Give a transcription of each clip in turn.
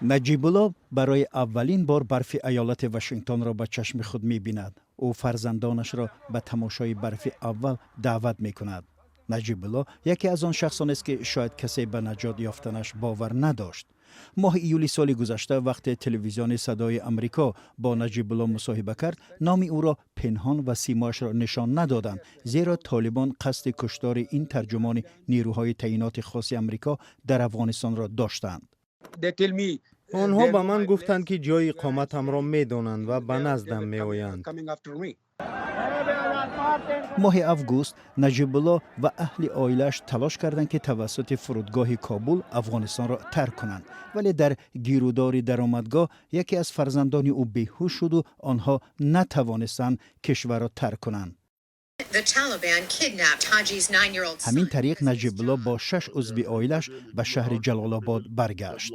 نجیب‌الله برای اولین بار برف ایالت واشنگتن را به چشم خود می‌بیند. او فرزندانش را به تماشای برف اول دعوت می‌کند. نجیب‌الله یکی از آن شخصان است که شاید کسی به نجات یافتنش باور نداشت. ماه ایولی سال گذشته وقتی تلویزیون صدای آمریکا با نجیب‌الله مصاحبه کرد، نام او را پنهان و سیمایش را نشان ندادند، زیرا طالبان قصد کشتار این ترجمان نیروهای تعیینات خاص آمریکا در افغانستان را داشتند. آنها به من گفتند که جای اقامتم را می‌دانند و به نزدم می‌آیند. ماه اوگوست نجیب‌الله و اهل عائله‌اش تلاش کردند که توسط فرودگاه کابل افغانستان را ترک کنند، ولی در گیرودار درآمدگاه یکی از فرزندان او بیهوش شد و آنها نتوانستند کشور را ترک کنند. همین طریق نجیب‌الله با 6 عضو عائله‌اش به شهر جلال آباد برگشت.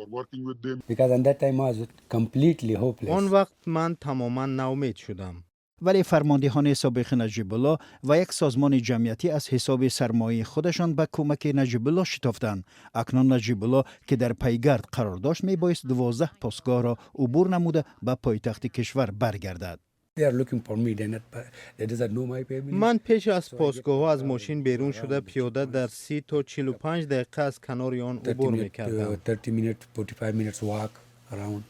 آن وقت من تماما ناامید شدم. ولی فرماندهان سابق نجیب‌الله و یک سازمان جمعیتی از حساب سرمایه خودشان به کمک نجیب‌الله شتافتند. اکنون نجیب‌الله که در پیگرد قرار داشت میبایست 12 پاسگاه را عبور نموده به پایتخت کشور برگردد. من پیش از پاسگاه از ماشین بیرون شده پیاده در 30 تا 45 دقیقه از کنار آن عبور می‌کردم.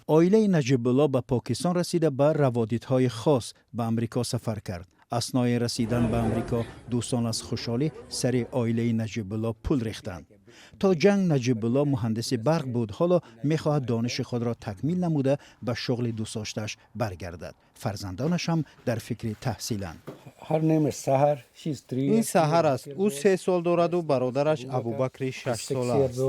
عائله نجیب‌الله به پاکستان رسیده به روادیدهای خاص به امریکا سفر کرد. اثنای رسیدن به امریکا دوستان از خوشحالی سر عائله نجیب‌الله پول ریختند. تا جنگ نجیب‌الله مهندس برق بود، حالا می‌خواهد دانش خود را تکمیل نموده به شغل دوست داشته‌اش برگردد. فرزندانش هم در فکر تحصیلند. این سحر است. او 3 سال دارد و برادرش ابوبکر 6 ساله است.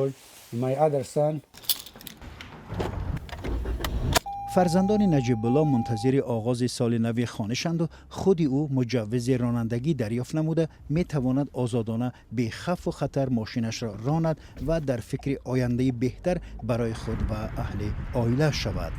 فرزندان نجیب‌الله منتظر آغاز سال نو خانه‌شند و خود او مجوز رانندگی دریافت نموده میتواند آزادانه بی خوف و خطر ماشینش را راند و در فکر آینده بهتر برای خود و اهل عائله شود.